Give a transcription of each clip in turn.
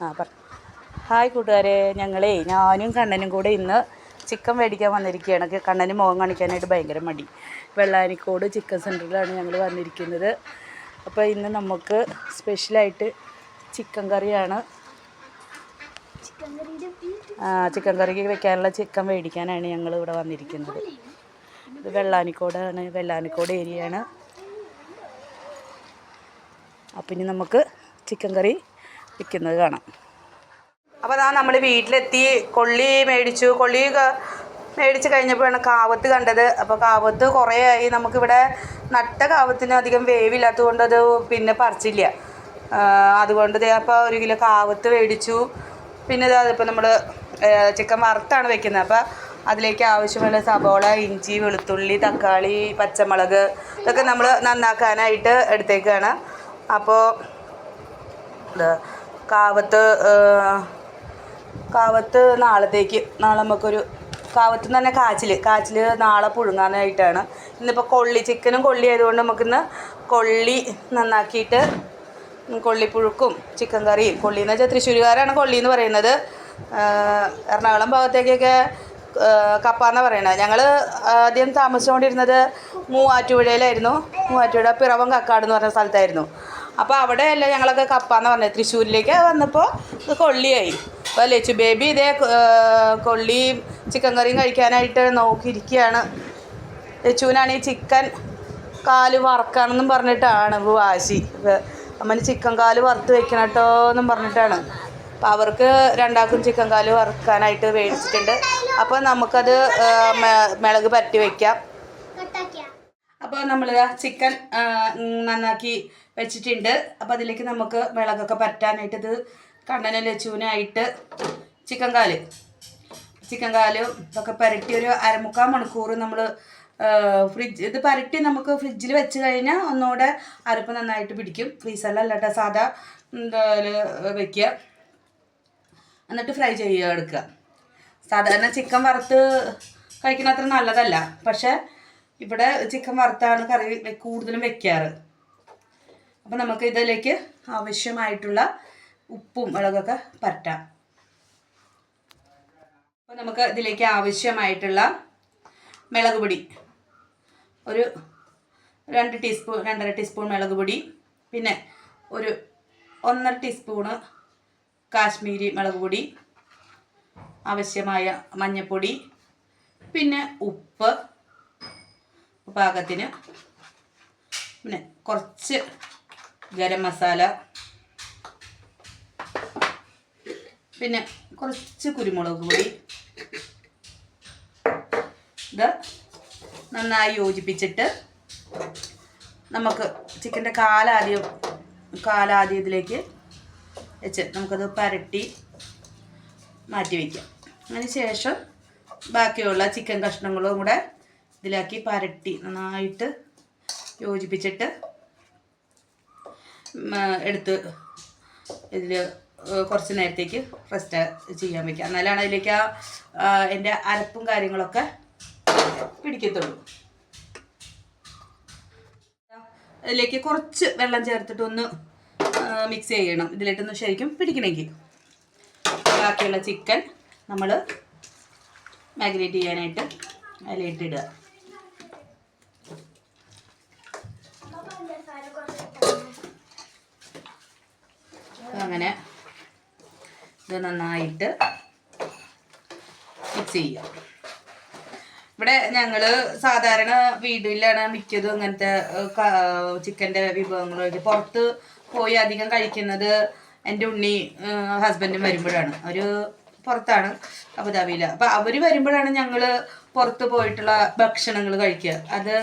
Hi കൂട്ടുകാരെ, ഞാനും കണ്ണനും കൂടെ ഇന്ന് ചിക്കൻ മേടിക്കാൻ വന്നിരിക്കുകയാണ്. കണ്ണന് മുഖം കാണിക്കാനായിട്ട് ഭയങ്കര മടി. വെള്ളാനിക്കോട് ചിക്കൻ സെൻറ്ററിലാണ് ഞങ്ങൾ വന്നിരിക്കുന്നത്. അപ്പോൾ ഇന്ന് നമുക്ക് സ്പെഷ്യലായിട്ട് ചിക്കൻ കറിയാണ്. ചിക്കൻ കറിക്ക് വെക്കാനുള്ള ചിക്കൻ മേടിക്കാനാണ് ഞങ്ങൾ ഇവിടെ വന്നിരിക്കുന്നത്. ഇത് വെള്ളാനിക്കോട് ഏരിയയാണ്. അപ്പം ഇനി നമുക്ക് ചിക്കൻ കറി വെക്കുന്നത് കാണാം. അപ്പോൾ അതാ നമ്മൾ വീട്ടിലെത്തി. കൊള്ളി മേടിച്ച് കഴിഞ്ഞപ്പോഴാണ് കാവത്ത് കണ്ടത്. അപ്പോൾ കാവത്ത് കുറേ ആയി. നമുക്കിവിടെ നട്ട കാവത്തിന് അധികം വേവില്ലാത്തത് കൊണ്ട് അത് പിന്നെ പറിച്ചില്ല. അതുകൊണ്ട് അപ്പോൾ 1 കിലോ കാവത്ത് മേടിച്ചു. പിന്നെ അതിപ്പോൾ നമ്മൾ ചിക്കൻ വറുത്താണ് വെക്കുന്നത്. അപ്പോൾ അതിലേക്ക് ആവശ്യമുള്ള സബോള, ഇഞ്ചി, വെളുത്തുള്ളി, തക്കാളി, പച്ചമുളക് ഇതൊക്കെ നമ്മൾ നന്നാക്കാനായിട്ട് എടുത്തേക്കാണ്. അപ്പോൾ കാവത്ത് നാളെ നമുക്കൊരു കാവത്ത് തന്നെ കാച്ചിൽ നാളെ പുഴുങ്ങാനായിട്ടാണ്. ഇന്നിപ്പോൾ ചിക്കനും കൊള്ളി ആയതുകൊണ്ട് നമുക്കിന്ന് കൊള്ളി നന്നാക്കിയിട്ട് കൊള്ളിപ്പുഴുക്കും ചിക്കൻ കറിയും. കൊള്ളി എന്ന് വെച്ചാൽ തൃശ്ശൂരുകാരാണ് കൊള്ളി എന്ന് പറയുന്നത്. എറണാകുളം ഭാഗത്തേക്കൊക്കെ കപ്പ എന്നാണ് പറയുന്നത്. ഞങ്ങൾ ആദ്യം താമസിച്ചുകൊണ്ടിരുന്നത് മൂവാറ്റുപുഴയിലായിരുന്നു. മൂവാറ്റുപുഴ പിറവം കക്കാട് എന്ന് പറഞ്ഞ സ്ഥലത്തായിരുന്നു. അപ്പോൾ അവിടെയല്ല ഞങ്ങളൊക്കെ കപ്പ എന്ന് പറഞ്ഞത്. തൃശ്ശൂരിലേക്ക് വന്നപ്പോൾ ഇത് കൊള്ളിയായി. അപ്പോൾ ലച്ചു ബേബി ഇതേ കൊള്ളിയും ചിക്കൻ കറിയും കഴിക്കാനായിട്ട് നോക്കിയിരിക്കുകയാണ്. ലച്ചുവിനാണ് ഈ ചിക്കൻ കാല് വറക്കാനെന്നും പറഞ്ഞിട്ടാണ് വാശി. അമ്മന് ചിക്കൻ കാല് വറുത്ത് വെക്കണം കേട്ടോ എന്നും പറഞ്ഞിട്ടാണ്. അപ്പോൾ അവർക്ക് രണ്ടാൾക്കും ചിക്കൻ കാല് വറുക്കാനായിട്ട് മേടിച്ചിട്ടുണ്ട്. അപ്പോൾ നമുക്കത് മുളക് പരട്ടി വയ്ക്കാം. അപ്പോൾ നമ്മൾ ചിക്കൻ നന്നാക്കി വെച്ചിട്ടുണ്ട്. അപ്പോൾ അതിലേക്ക് നമുക്ക് മുളകൊക്കെ പറ്റാനായിട്ട് ഇത് കണ്ണനും ലച്ചുവിനായിട്ട് ചിക്കൻ കാലും ഇതൊക്കെ പുരട്ടി ഒരു 1/4 മണിക്കൂർ നമ്മൾ ഇത് പുരട്ടി നമുക്ക് ഫ്രിഡ്ജിൽ വെച്ച് കഴിഞ്ഞാൽ ഒന്നുകൂടെ അരപ്പ് നന്നായിട്ട് പിടിക്കും. ഫ്രീസറിലല്ല കേട്ടോ, സാധാ വയ്ക്കുക. എന്നിട്ട് ഫ്രൈ എടുക്കുക. സാധാരണ ചിക്കൻ വറുത്ത് കഴിക്കുന്ന അത്ര നല്ലതല്ല. പക്ഷേ ഇവിടെ ചിക്കൻ വറുത്താണ് കറി കൂടുതലും വെക്കാറ്. അപ്പോൾ നമുക്ക് ഇതിലേക്ക് ആവശ്യമായിട്ടുള്ള ഉപ്പും മുളകൊക്കെ പരട്ടാം. അപ്പോൾ നമുക്ക് ഇതിലേക്ക് ആവശ്യമായിട്ടുള്ള മുളക് പൊടി ഒരു 2-2.5 ടീസ്പൂൺ മുളക് പൊടി, പിന്നെ ഒരു 1.5 ടീസ്പൂണ് കാശ്മീരി മുളക് പൊടി, ആവശ്യമായ മഞ്ഞൾപ്പൊടി, പിന്നെ ഉപ്പ് പാകത്തിന്, പിന്നെ കുറച്ച് ഗരം മസാല, പിന്നെ കുറച്ച് കുരുമുളക് പൊടി. ഇത് നന്നായി യോജിപ്പിച്ചിട്ട് നമുക്ക് ചിക്കൻ്റെ കാലാദ്യം ഇതിലേക്ക് വെച്ച് നമുക്കത് പരട്ടി മാറ്റി വയ്ക്കാം. അതിന് ശേഷം ബാക്കിയുള്ള ചിക്കൻ കഷ്ണങ്ങളും കൂടെ ഇതിലാക്കി പരട്ടി നന്നായിട്ട് യോജിപ്പിച്ചിട്ട് എടുത്ത് ഇതിൽ കുറച്ച് നേരത്തേക്ക് റെസ്റ്റ് ചെയ്യാൻ വയ്ക്കുക. എന്നാലാണ് അതിലേക്ക് എൻ്റെ അരപ്പും കാര്യങ്ങളൊക്കെ പിടിക്കത്തുള്ളൂ. അതിലേക്ക് കുറച്ച് വെള്ളം ചേർത്തിട്ടൊന്ന് മിക്സ് ചെയ്യണം, ഇതിലിട്ടൊന്ന് ശരിക്കും പിടിക്കണമെങ്കിൽ. ബാക്കിയുള്ള ചിക്കൻ നമ്മൾ മാഗ്നേറ്റ് ചെയ്യാനായിട്ട് അതിലിട്ടിടുക. അങ്ങനെ ഇത് നന്നായിട്ട് മിക്സ് ചെയ്യുക. ഇവിടെ ഞങ്ങൾ സാധാരണ വീട്ടിലാണ് മിക്കതും ഇങ്ങനത്തെ ചിക്കൻ്റെ വിഭവങ്ങൾ. പുറത്ത് പോയി അധികം കഴിക്കുന്നത് എൻ്റെ ഉണ്ണി ഹസ്ബൻഡും വരുമ്പോഴാണ്. അവർ പുറത്താണ്, അബുദാബിയിൽ. അപ്പോൾ അവർ വരുമ്പോഴാണ് ഞങ്ങൾ പുറത്ത് പോയിട്ടുള്ള ഭക്ഷണങ്ങൾ കഴിക്കുക. അത്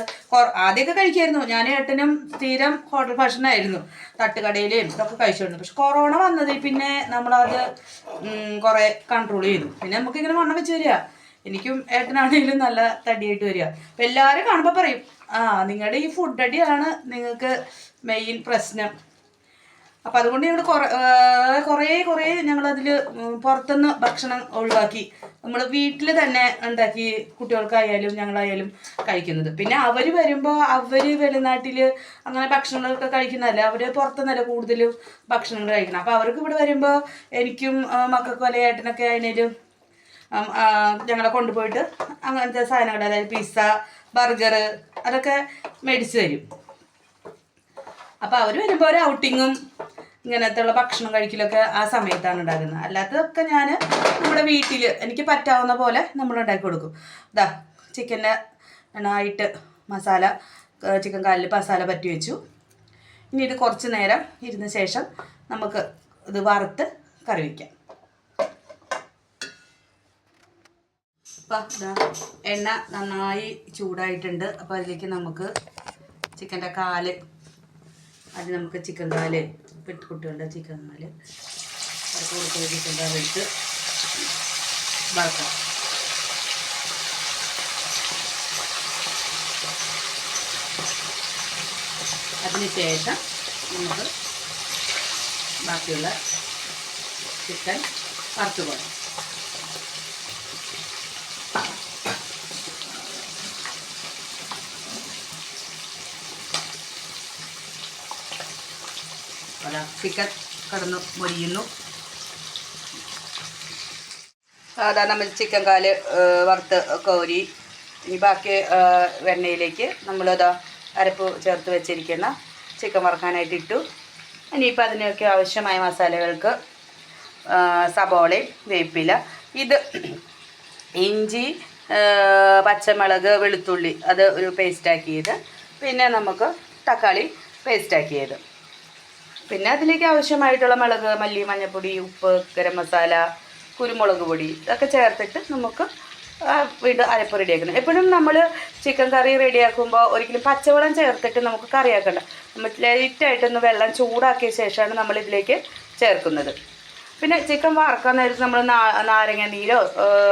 ആദ്യമൊക്കെ കഴിക്കുമായിരുന്നു. ഞാൻ ഏട്ടനും സ്ഥിരം ഹോട്ടൽ ഭക്ഷണമായിരുന്നു, തട്ടുകടയിലും ഇതൊക്കെ കഴിച്ചുകൊണ്ടിരുന്നു. പക്ഷെ കൊറോണ വന്നതിൽ പിന്നെ നമ്മളത് കുറേ കൺട്രോൾ ചെയ്തു. പിന്നെ നമുക്കിങ്ങനെ വണ്ണം വെച്ച് വരിക. എനിക്കും ഏട്ടനാണെങ്കിലും നല്ല തടിയായിട്ട് വരിക. അപ്പം എല്ലാവരും കാണുമ്പോൾ പറയും, നിങ്ങളുടെ ഈ ഫുഡ് അടിയാണ് നിങ്ങൾക്ക് മെയിൻ പ്രശ്നം. അപ്പം അതുകൊണ്ട് ഞങ്ങൾ കുറേ ഞങ്ങളതിൽ പുറത്തുനിന്ന് ഭക്ഷണം ഒഴിവാക്കി. നമ്മൾ വീട്ടിൽ തന്നെ ഉണ്ടാക്കി കുട്ടികൾക്കായാലും ഞങ്ങളായാലും കഴിക്കുന്നത്. പിന്നെ അവർ വരുമ്പോൾ അവർ വെളിനാട്ടിൽ അങ്ങനെ ഭക്ഷണങ്ങളൊക്കെ കഴിക്കുന്നതല്ല, അവർ പുറത്തുനിന്നല്ല കൂടുതലും ഭക്ഷണങ്ങൾ കഴിക്കണം. അപ്പോൾ അവർക്ക് ഇവിടെ വരുമ്പോൾ എനിക്കും മക്കൾക്കും അല്ലെങ്കിൽ ഏട്ടനൊക്കെ ആയാലും ഞങ്ങളെ കൊണ്ടുപോയിട്ട് അങ്ങനത്തെ സാധനങ്ങൾ, അതായത് പിസ്സ, ബർഗർ അതൊക്കെ മേടിച്ച് തരും. അപ്പോൾ അവർ വരുമ്പോൾ ഒരു ഔട്ടിങ്ങും ഇങ്ങനത്തെ ഉള്ള ഭക്ഷണം കഴിക്കലൊക്കെ ആ സമയത്താണ് ഉണ്ടാക്കുന്നത്. അല്ലാത്തതൊക്കെ ഞാൻ നമ്മുടെ വീട്ടിൽ എനിക്ക് പറ്റാവുന്ന പോലെ നമ്മൾ ഉണ്ടാക്കി കൊടുക്കും. ഇതാ ചിക്കൻ്റെ നന്നായിട്ട് മസാല, ചിക്കൻ കാലിൽ മസാല പറ്റി വെച്ചു. ഇനി ഇത് കുറച്ച് നേരം ഇരുന്ന ശേഷം നമുക്ക് ഇത് വറുത്ത് കറി വയ്ക്കാം. അപ്പം ഇതാ എണ്ണ നന്നായി ചൂടായിട്ടുണ്ട്. അപ്പോൾ അതിലേക്ക് നമുക്ക് ചിക്കൻ്റെ കാല്, അത് നമുക്ക് ചിക്കൻ കാല് കുട്ടികളുടെ ചിക്കൻ കാല് കൊടുക്കുന്ന ചിക്കൻ കാല് എടുത്ത് വറുക്കാം. അതിന് ശേഷം നമുക്ക് ബാക്കിയുള്ള ചിക്കൻ വറുത്ത് പോകാം. ചിക്കൻ കടന്നു മൊരിയുന്നു. അതാ നമ്മൾ ചിക്കൻ കാല് വറുത്ത് കോരി ഇനി ബാക്കി എണ്ണയിലേക്ക് നമ്മളതാ അരപ്പ് ചേർത്ത് വെച്ചിരിക്കുന്ന ചിക്കൻ വറുക്കാനായിട്ട് ഇട്ടു. ഇനിയിപ്പോൾ അതിനൊക്കെ ആവശ്യമായ മസാലകൾക്ക് സബോളയും വേപ്പില, ഇത് ഇഞ്ചി, പച്ചമുളക്, വെളുത്തുള്ളി അത് ഒരു പേസ്റ്റാക്കിയത്, പിന്നെ നമുക്ക് തക്കാളി പേസ്റ്റാക്കിയത്, പിന്നെ അതിലേക്ക് ആവശ്യമായിട്ടുള്ള മുളക്, മല്ലി, മഞ്ഞൾപ്പൊടി, ഉപ്പ്, ഗരം മസാല, കുരുമുളക് പൊടി ഇതൊക്കെ ചേർത്തിട്ട് നമുക്ക് വീണ്ടും അരപ്പ് റെഡിയാക്കണം. എപ്പോഴും നമ്മൾ ചിക്കൻ കറി റെഡിയാക്കുമ്പോൾ ഒരിക്കലും പച്ചവെള്ളം ചേർത്തിട്ട് നമുക്ക് കറിയാക്കണ്ട. നമ്മൾ ലൈറ്റായിട്ടൊന്ന് വെള്ളം ചൂടാക്കിയ ശേഷമാണ് നമ്മളിതിലേക്ക് ചേർക്കുന്നത്. പിന്നെ ചിക്കൻ വറുക്കാൻ നേരത്ത് നമ്മൾ നാരങ്ങ നീരോ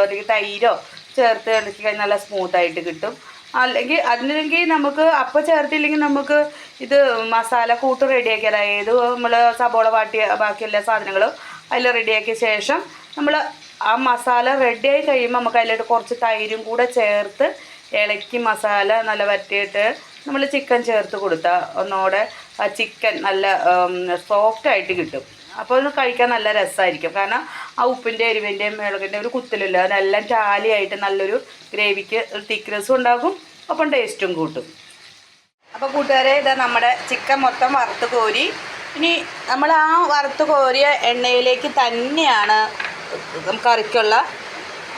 അല്ലെങ്കിൽ തൈരോ ചേർത്ത് ഇളക്കി കഴിഞ്ഞാൽ നല്ല സ്മൂത്തായിട്ട് കിട്ടും. അല്ലെങ്കിൽ നമുക്ക് അപ്പോൾ ചേർത്തില്ലെങ്കിൽ നമുക്ക് ഇത് മസാല കൂട്ട് റെഡിയാക്കി, അതായത് നമ്മൾ സബോള വാട്ടിയ ബാക്കി എല്ലാ സാധനങ്ങളും അതിൽ റെഡിയാക്കിയ ശേഷം നമ്മൾ ആ മസാല റെഡിയായി കഴിയുമ്പോൾ നമുക്ക് അതിലോട്ട് കുറച്ച് തൈരും കൂടെ ചേർത്ത് ഇളക്കി മസാല നല്ല വറ്റിയിട്ട് നമ്മൾ ചിക്കൻ ചേർത്ത് കൊടുത്താൽ ഒന്നുകൂടെ ആ ചിക്കൻ നല്ല സോഫ്റ്റായിട്ട് കിട്ടും. അപ്പോൾ അത് കഴിക്കാൻ നല്ല രസമായിരിക്കും. കാരണം ആ ഉപ്പിൻ്റെ എരിവിൻ്റെയും മുളകിൻ്റെ ഒരു കുത്തലില്ല, അതെല്ലാം ടാലിയായിട്ട് നല്ലൊരു ഗ്രേവിക്ക് തിക്നെസ്സും ഉണ്ടാകും, അപ്പം ടേസ്റ്റും കൂട്ടും. അപ്പോൾ കൂട്ടുകാരെ, ഇതാ നമ്മുടെ ചിക്കൻ മൊത്തം വറുത്ത് കോരി. ഇനി നമ്മൾ ആ വറുത്ത് കോരിയ എണ്ണയിലേക്ക് തന്നെയാണ് കറിക്കുള്ള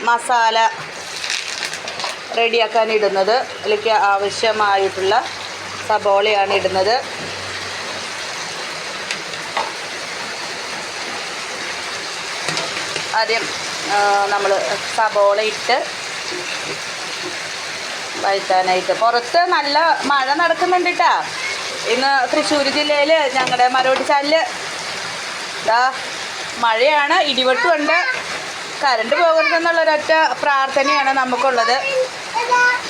മസാല റെഡിയാക്കാൻ ഇടുന്നത്. അതിലേക്ക് ആവശ്യമായിട്ടുള്ള സബോളയാണ് ഇടുന്നത്. ആദ്യം നമ്മൾ സബോള ഇട്ട് വഴറ്റാനായിട്ട്. പുറത്ത് നല്ല മഴ നടക്കുന്നുണ്ട് കേട്ടോ. ഇന്ന് തൃശ്ശൂർ ജില്ലയിൽ ഞങ്ങളുടെ മരോട്ടിച്ചാലിൽ മഴയാണ്, ഇടിവെട്ടുമുണ്ട്. കറണ്ട് പോകരുതെന്നുള്ളൊരൊറ്റ പ്രാർത്ഥനയാണ് നമുക്കുള്ളത്.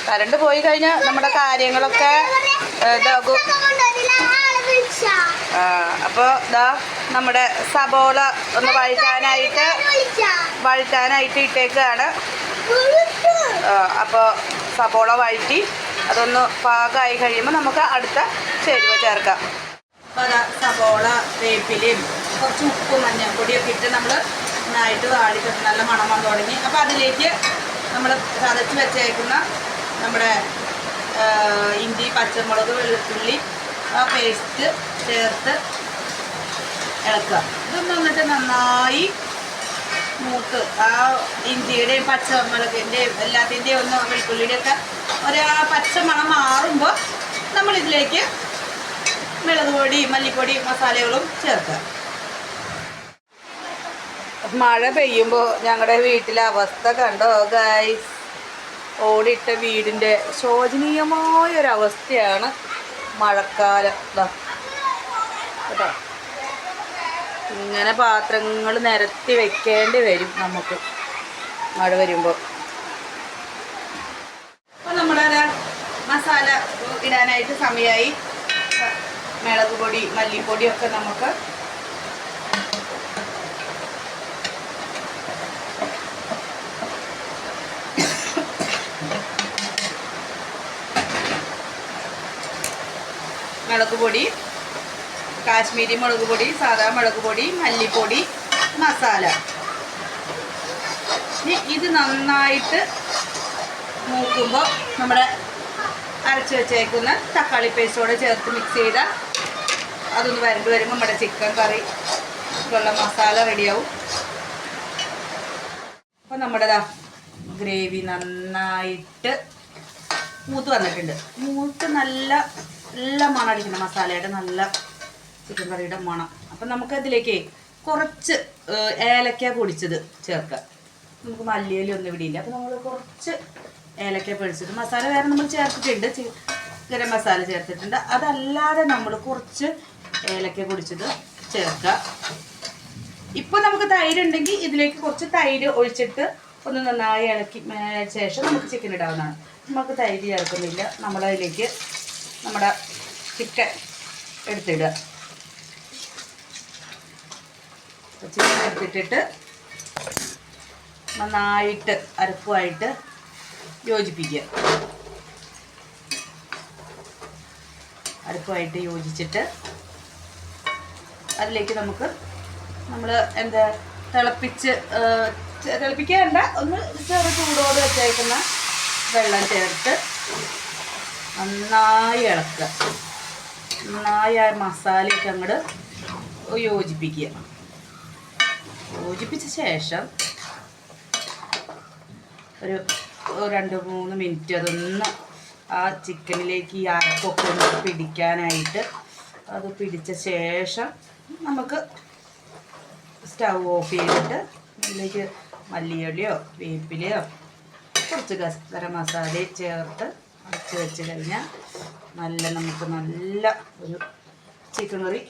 കറണ്ട് പോയി കഴിഞ്ഞാൽ നമ്മുടെ കാര്യങ്ങളൊക്കെ ഇതാകും. അപ്പോൾ ഇതാ നമ്മുടെ സബോള ഒന്ന് വഴറ്റാനായിട്ട് ഇട്ടേക്കാണ്. അപ്പോൾ സബോള വഴറ്റി അതൊന്ന് പാകമായി കഴിയുമ്പോൾ നമുക്ക് അടുത്ത ചേരുവ ചേർക്കാം. അപ്പോൾ അതാ സബോള, വേപ്പിലയും കുറച്ച് ഉപ്പും മഞ്ഞൾപ്പൊടിയൊക്കെ ഇട്ട് നമ്മൾ നന്നായിട്ട് വാടിച്ചിട്ട് നല്ല മണം വന്നു തുടങ്ങി. അപ്പോൾ അതിലേക്ക് നമ്മൾ ചതച്ച് വെച്ചേക്കുന്ന നമ്മുടെ ഇഞ്ചി, പച്ചമുളക്, വെളുത്തുള്ളി ആ പേസ്റ്റ് ചേർത്ത് ഇളക്കുക. ഇതൊന്ന് വന്നിട്ട് നന്നായി മൂത്ത് ആ ഇഞ്ചിയുടെയും പച്ചമുളകിൻ്റെയും എല്ലാത്തിൻ്റെയും ഒന്ന് വെളുത്തുള്ളിയുടെയൊക്കെ പച്ച മണം മാറുമ്പോൾ നമ്മളിതിലേക്ക് മുളക് പൊടി, മല്ലിപ്പൊടി, മസാലകളും ചേർക്കുക. മഴ പെയ്യുമ്പോൾ ഞങ്ങളുടെ വീട്ടിലെ അവസ്ഥ കണ്ടോ ഗൈസ്? ഓടിട്ട വീടിൻ്റെ ശോചനീയമായൊരവസ്ഥയാണ് മഴക്കാലം. കേട്ടോ, ഇങ്ങനെ പാത്രങ്ങൾ നിരത്തി വെക്കേണ്ടി വരും നമുക്ക് മഴ വരുമ്പോൾ. അപ്പോൾ നമ്മുടെ മസാല ഇടാനായിട്ട് സമയമായി. മുളക് പൊടി, മല്ലിപ്പൊടിയൊക്കെ നമുക്ക് മുളക് പൊടി, കാശ്മീരി മുളക് പൊടി, സാദാ മുളക് പൊടി, മല്ലിപ്പൊടി, മസാല. ഇനി ഇത് നന്നായിട്ട് മൂക്കുമ്പോൾ നമ്മുടെ അരച്ച് വെച്ചേക്കുന്ന തക്കാളി പേസ്റ്റോടെ ചേർത്ത് മിക്സ് ചെയ്താൽ അതൊന്ന് വരുമ്പോൾ നമ്മുടെ ചിക്കൻ കറിക്കുള്ള മസാല റെഡിയാവും. അപ്പം നമ്മുടെ ഗ്രേവി നന്നായിട്ട് മൂത്ത് വന്നിട്ടുണ്ട്. മൂത്ത് നല്ല മണം അടിക്കണം, മസാലയുടെ നല്ല ചിക്കൻ കറിയുടെ മണം. അപ്പം നമുക്കതിലേക്ക് കുറച്ച് ഏലക്ക പൊടിച്ചത് ചേർക്കാം. നമുക്ക് മല്ലിയിലൊന്നും ഇവിടെ ഇല്ല, അപ്പം നമ്മൾ കുറച്ച് ഏലക്ക പൊടിച്ചത്, മസാല വേറെ നമ്മൾ ചേർത്തിട്ടുണ്ട്, ഗരം മസാല ചേർത്തിട്ടുണ്ട്. അതല്ലാതെ നമ്മൾ കുറച്ച് ഏലക്ക പൊടിച്ചത് ചേർക്കുക. ഇപ്പോൾ നമുക്ക് തൈര് ഉണ്ടെങ്കിൽ ഇതിലേക്ക് കുറച്ച് തൈര് ഒഴിച്ചിട്ട് ഒന്ന് നന്നായി ഇളക്കി ശേഷം നമുക്ക് ചിക്കൻ ഇടാവുന്നതാണ്. നമുക്ക് തൈര് ചേർക്കുന്നില്ല. നമ്മളതിലേക്ക് നമ്മുടെ ചിക്കൻ എടുത്തിടുക. ചിക്കൻ എടുത്തിട്ടിട്ട് നന്നായിട്ട് അരപ്പുമായിട്ട് യോജിപ്പിക്കുക. അരപ്പുമായിട്ട് യോജിച്ചിട്ട് അതിലേക്ക് നമ്മൾ തിളപ്പിക്കേണ്ട, ഒന്ന് ചെറു ചൂടോട് വെച്ചേക്കുന്ന വെള്ളം ചേർത്ത് നന്നായി ഇളക്കുക. നന്നായി ആ മസാലയൊക്കെ അങ്ങോട്ട് യോജിപ്പിക്കുക. യോജിപ്പിച്ച ശേഷം ഒരു 2-3 മിനിറ്റ് അതൊന്ന് ആ ചിക്കനിലേക്ക് ഈ അരപ്പൊക്കെ ഒന്ന് പിടിക്കാനായിട്ട് അത് പിടിച്ച ശേഷം നമുക്ക് സ്റ്റൗ ഓഫ് ചെയ്തിട്ട് ഇതിലേക്ക് മല്ലിയിലയോ വേപ്പിലയോ കുറച്ച് ഗരം മസാലയും ചേർത്ത് അടച്ച് വെച്ച് കഴിഞ്ഞാൽ നമുക്ക് നല്ല ഒരു ചിക്കൻ കറി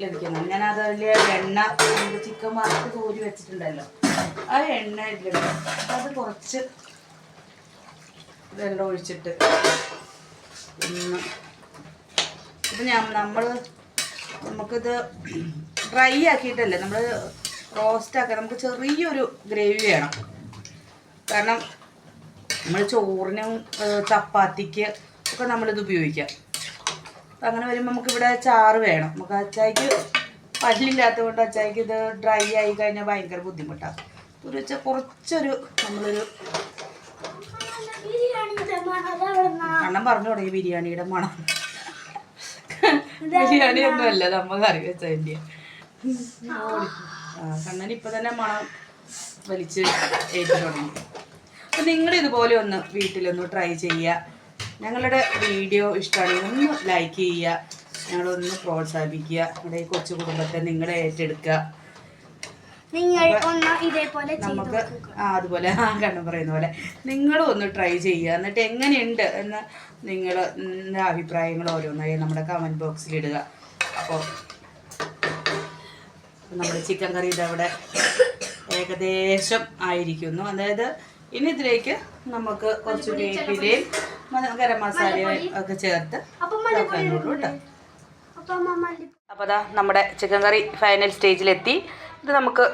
ലഭിക്കുന്നത്. ഞാനതിൽ എണ്ണ ചിക്കൻ വറുത്ത് കോരി വെച്ചിട്ടുണ്ടല്ലോ, ആ എണ്ണ ഇതിലിടും. അത് കുറച്ച് വെള്ളം ഒഴിച്ചിട്ട് ഇപ്പം നമുക്കിത് ഡ്രൈ ആക്കിയിട്ടല്ലേ നമ്മൾ റോസ്റ്റാക്കാൻ. നമുക്ക് ചെറിയൊരു ഗ്രേവി വേണം, കാരണം നമ്മൾ ചോറിനും ചപ്പാത്തിക്ക് ഒക്കെ നമ്മളിത് ഉപയോഗിക്കാം. അപ്പം അങ്ങനെ വരുമ്പോൾ നമുക്കിവിടെ ചാറ് വേണം. നമുക്ക് അച്ചായിക്ക് പല്ലില്ലാത്തത് കൊണ്ട് അച്ചായിക്ക് ഇത് ഡ്രൈ ആയി കഴിഞ്ഞാൽ ഭയങ്കര ബുദ്ധിമുട്ടാണ്. കുറച്ചൊരു നമ്മളൊരു കണ്ണം പറഞ്ഞു തുടങ്ങി ബിരിയാണിയുടെ മണം. ബിരിയാണി ഒന്നുമല്ല, നമ്മൾ കറി വെച്ചതിൻ്റെ. കണ്ണൻ ഇപ്പം തന്നെ മണം വലിച്ച് ഏറ്റു തുടങ്ങി. അപ്പം നിങ്ങളിതുപോലെ ഒന്ന് വീട്ടിലൊന്ന് ട്രൈ ചെയ്യുക. ഞങ്ങളുടെ വീഡിയോ ഇഷ്ടമാണെങ്കിൽ ഒന്ന് ലൈക്ക് ചെയ്യുക, ഞങ്ങളൊന്ന് പ്രോത്സാഹിപ്പിക്കുക. നമ്മുടെ ഈ കൊച്ചു കുടുംബത്തെ നിങ്ങൾ ഏറ്റെടുക്കുക. നമുക്ക് അതുപോലെ കണ്ണം പറയുന്ന പോലെ നിങ്ങളും ഒന്ന് ട്രൈ ചെയ്യുക. എന്നിട്ട് എങ്ങനെയുണ്ട് എന്ന് നിങ്ങളുടെ അഭിപ്രായങ്ങൾ ഓരോന്നായി നമ്മുടെ കമൻറ്റ് ബോക്സിൽ ഇടുക. അപ്പോൾ നമ്മുടെ ചിക്കൻ കറി ഇതവിടെ ഏകദേശം ആയിരിക്കുന്നു. അതായത് ഇനി ഇതിലേക്ക് നമുക്ക് കുറച്ച് വേപ്പിലയും ഗരം മസാലയും ഒക്കെ ചേർത്ത് ഇതാക്കാനുള്ളൂ കേട്ടോ. അപ്പോൾ അതാ നമ്മുടെ ചിക്കൻ കറി ഫൈനൽ സ്റ്റേജിലെത്തി. ഇത് നമുക്ക്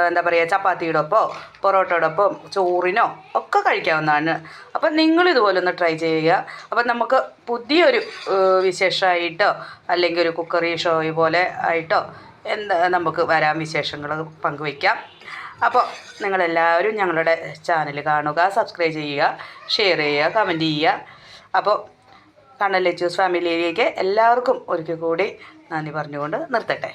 എന്താ പറയുക, ചപ്പാത്തിയോടൊപ്പമോ പൊറോട്ടയോടൊപ്പം ചോറിനോ ഒക്കെ കഴിക്കാവുന്നതാണ്. അപ്പം നിങ്ങളിതുപോലെ ഒന്ന് ട്രൈ ചെയ്യുക. അപ്പം നമുക്ക് പുതിയൊരു വിശേഷമായിട്ടോ അല്ലെങ്കിൽ ഒരു കുക്കറി ഷോ പോലെ ആയിട്ടോ നമുക്ക് വരാം, വിശേഷങ്ങൾ പങ്കുവയ്ക്കാം. അപ്പോൾ നിങ്ങളെല്ലാവരും ഞങ്ങളുടെ ചാനൽ കാണുക, സബ്സ്ക്രൈബ് ചെയ്യുക, ഷെയർ ചെയ്യുക, കമൻറ്റ് ചെയ്യുക. അപ്പോൾ കണ്ണൻ ലച്ചൂസ് ഫാമിലിയിലേക്ക് എല്ലാവർക്കും ഒരിക്കൽ കൂടി നന്ദി പറഞ്ഞുകൊണ്ട് നിർത്തട്ടെ.